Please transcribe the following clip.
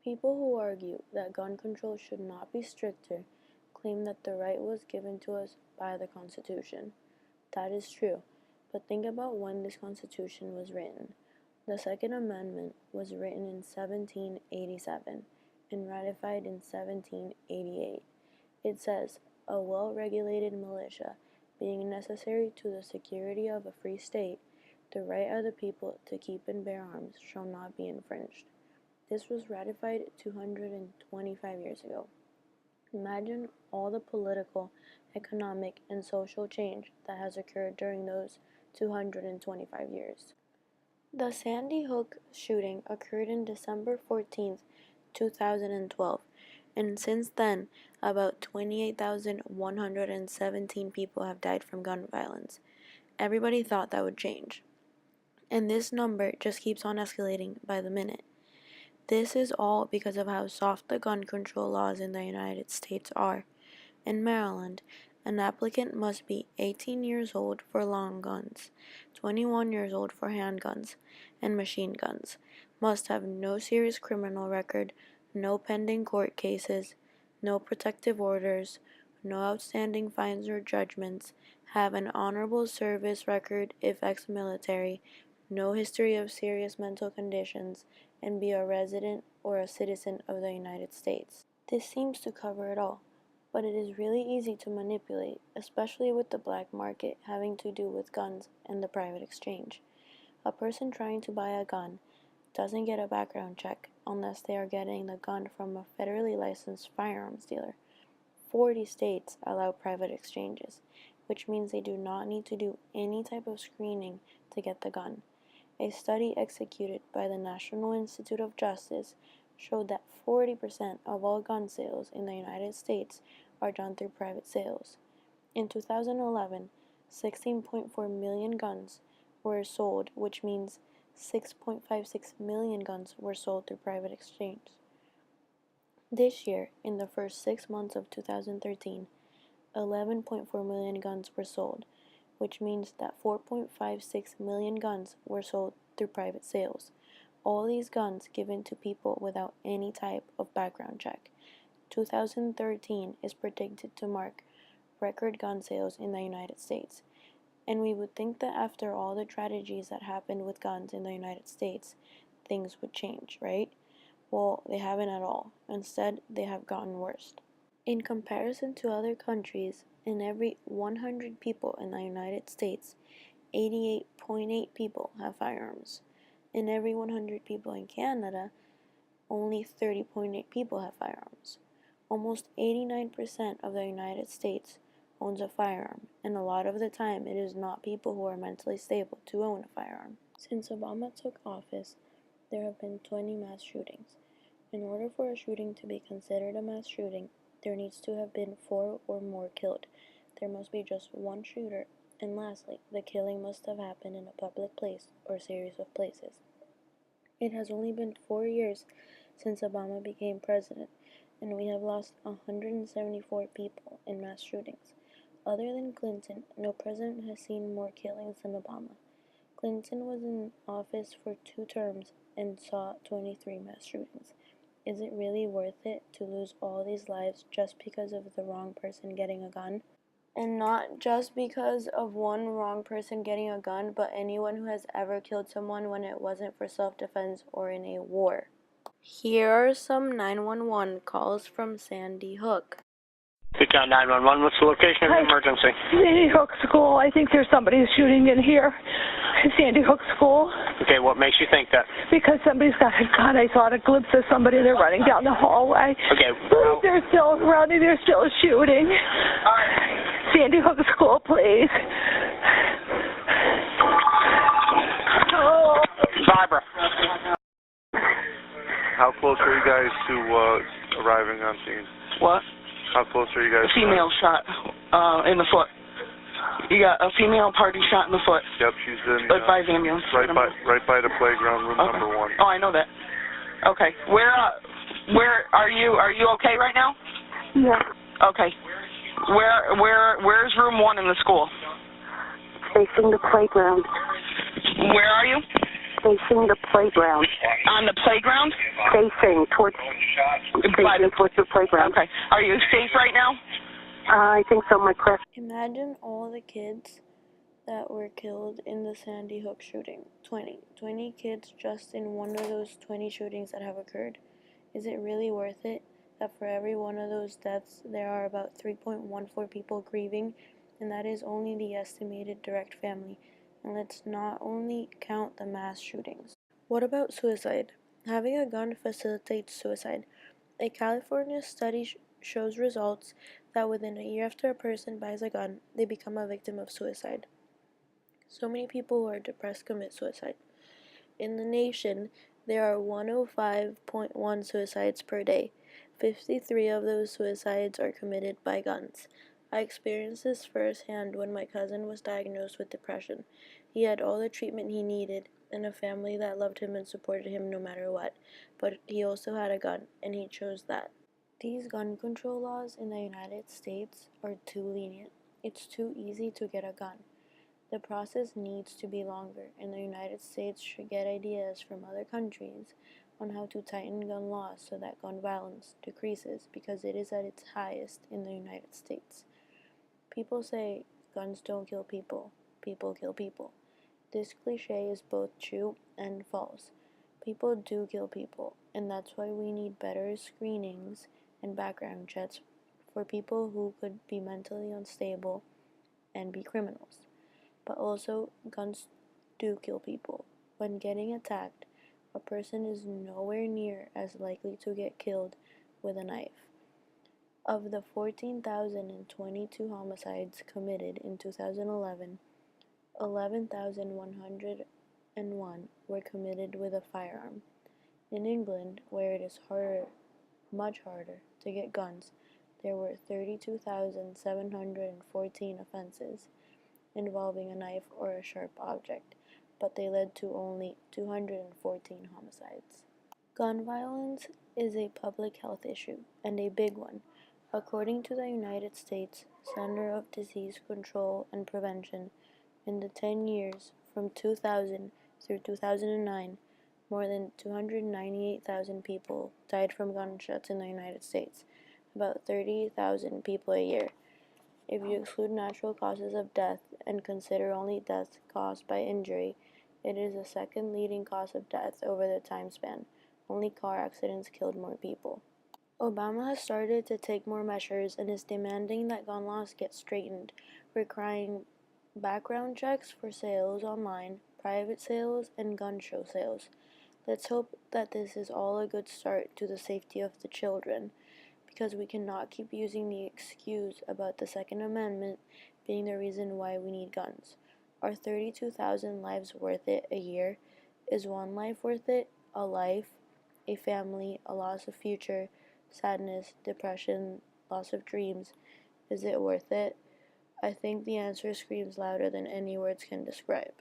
People who argue that gun control should not be stricter claim that the right was given to us by the Constitution. That is true, but think about when this Constitution was written. The Second Amendment was written in 1787 and ratified in 1788. It says, "A well-regulated militia being necessary to the security of a free state, the right of the people to keep and bear arms shall not be infringed." This was ratified 225 years ago. Imagine all the political, economic, and social change that has occurred during those 225 years. The Sandy Hook shooting occurred on December 14, 2012, and since then, about 28,117 people have died from gun violence. Everybody thought that would change. And this number just keeps on escalating by the minute. This is all because of how soft the gun control laws in the United States are. In Maryland, an applicant must be 18 years old for long guns, 21 years old for handguns, and machine guns, must have no serious criminal record, no pending court cases, no protective orders, no outstanding fines or judgments, have an honorable service record if ex-military, no history of serious mental conditions, and be a resident or a citizen of the United States. This seems to cover it all, but it is really easy to manipulate, especially with the black market having to do with guns and the private exchange. A person trying to buy a gun doesn't get a background check unless they are getting the gun from a federally licensed firearms dealer. 40 states allow private exchanges, which means they do not need to do any type of screening to get the gun. A study executed by the National Institute of Justice showed that 40% of all gun sales in the United States are done through private sales. In 2011, 16.4 million guns were sold, which means 6.56 million guns were sold through private exchange. This year, in the first 6 months of 2013, 11.4 million guns were sold, which means that 4.56 million guns were sold through private sales. All these guns given to people without any type of background check. 2013 is predicted to mark record gun sales in the United States. And we would think that after all the tragedies that happened with guns in the United States, things would change, right? Well, they haven't at all. Instead, they have gotten worse. In comparison to other countries, in every 100 people in the United States, 88.8 people have firearms. In every 100 people in Canada, only 30.8 people have firearms. Almost 89% of the United States owns a firearm, and a lot of the time it is not people who are mentally stable to own a firearm. Since Obama took office, there have been 20 mass shootings. In order for a shooting to be considered a mass shooting, there needs to have been 4 or more killed. There must be just one shooter. And lastly, the killing must have happened in a public place or series of places. It has only been 4 years since Obama became president, and we have lost 174 people in mass shootings. Other than Clinton, no president has seen more killings than Obama. Clinton was in office for 2 terms and saw 23 mass shootings. Is it really worth it to lose all these lives just because of the wrong person getting a gun? And not just because of one wrong person getting a gun, but anyone who has ever killed someone when it wasn't for self-defense or in a war. Here are some 911 calls from Sandy Hook. Newtown 911, what's the location of the emergency? Sandy Hook School. I think there's somebody shooting in here. Sandy Hook School. Okay, what makes you think that? Because somebody's got a gun. I saw a glimpse of somebody. They're running down the hallway. Okay. They're still running. They're still shooting. Sandy Hook School, please. Oh. Barbara. How close are you guys to arriving on scene? What? How close are you guys? A female shot in the foot. You got a female party shot in the foot. Yep, she's in. Advise ambulance. Right by the playground, room okay. number 1. Oh, I know that. Okay. Where are you? Are you okay right now? Yeah. Okay. Where's room 1 in the school? Facing the playground. Where are you? facing the playground. On the playground? Facing towards the playground. Okay. Are you safe right now? I think so. My press. Imagine all the kids that were killed in the Sandy Hook shooting. 20 kids just in one of those 20 shootings that have occurred. Is it really worth it that for every one of those deaths there are about 3.14 people grieving, and that is only the estimated direct family? And let's not only count the mass shootings. What about suicide? Having a gun facilitates suicide. A California study shows results that within a year after a person buys a gun, they become a victim of suicide. So many people who are depressed commit suicide. In the nation, there are 105.1 suicides per day. 53 of those suicides are committed by guns. I experienced this firsthand when my cousin was diagnosed with depression. He had all the treatment he needed and a family that loved him and supported him no matter what, but he also had a gun, and he chose that. These gun control laws in the United States are too lenient. It's too easy to get a gun. The process needs to be longer, and the United States should get ideas from other countries on how to tighten gun laws so that gun violence decreases, because it is at its highest in the United States. People say guns don't kill people, people kill people. This cliche is both true and false. People do kill people, and that's why we need better screenings and background checks for people who could be mentally unstable and be criminals. But also, guns do kill people. When getting attacked, a person is nowhere near as likely to get killed with a knife. Of the 14,022 homicides committed in 2011, 11,101 were committed with a firearm. In England, where it is much harder, to get guns, there were 32,714 offenses involving a knife or a sharp object, but they led to only 214 homicides. Gun violence is a public health issue, and a big one. According to the United States Center of Disease Control and Prevention, in the 10 years from 2000 through 2009, more than 298,000 people died from gunshots in the United States, about 30,000 people a year. If you exclude natural causes of death and consider only deaths caused by injury, it is the second leading cause of death over the time span. Only car accidents killed more people. Obama has started to take more measures and is demanding that gun laws get straightened, requiring background checks for sales online, private sales, and gun show sales. Let's hope that this is all a good start to the safety of the children, because we cannot keep using the excuse about the Second Amendment being the reason why we need guns. Are 32,000 lives worth it a year? Is one life worth it? A life, a family, a loss of future, sadness, depression, loss of dreams. Is it worth it? I think the answer screams louder than any words can describe.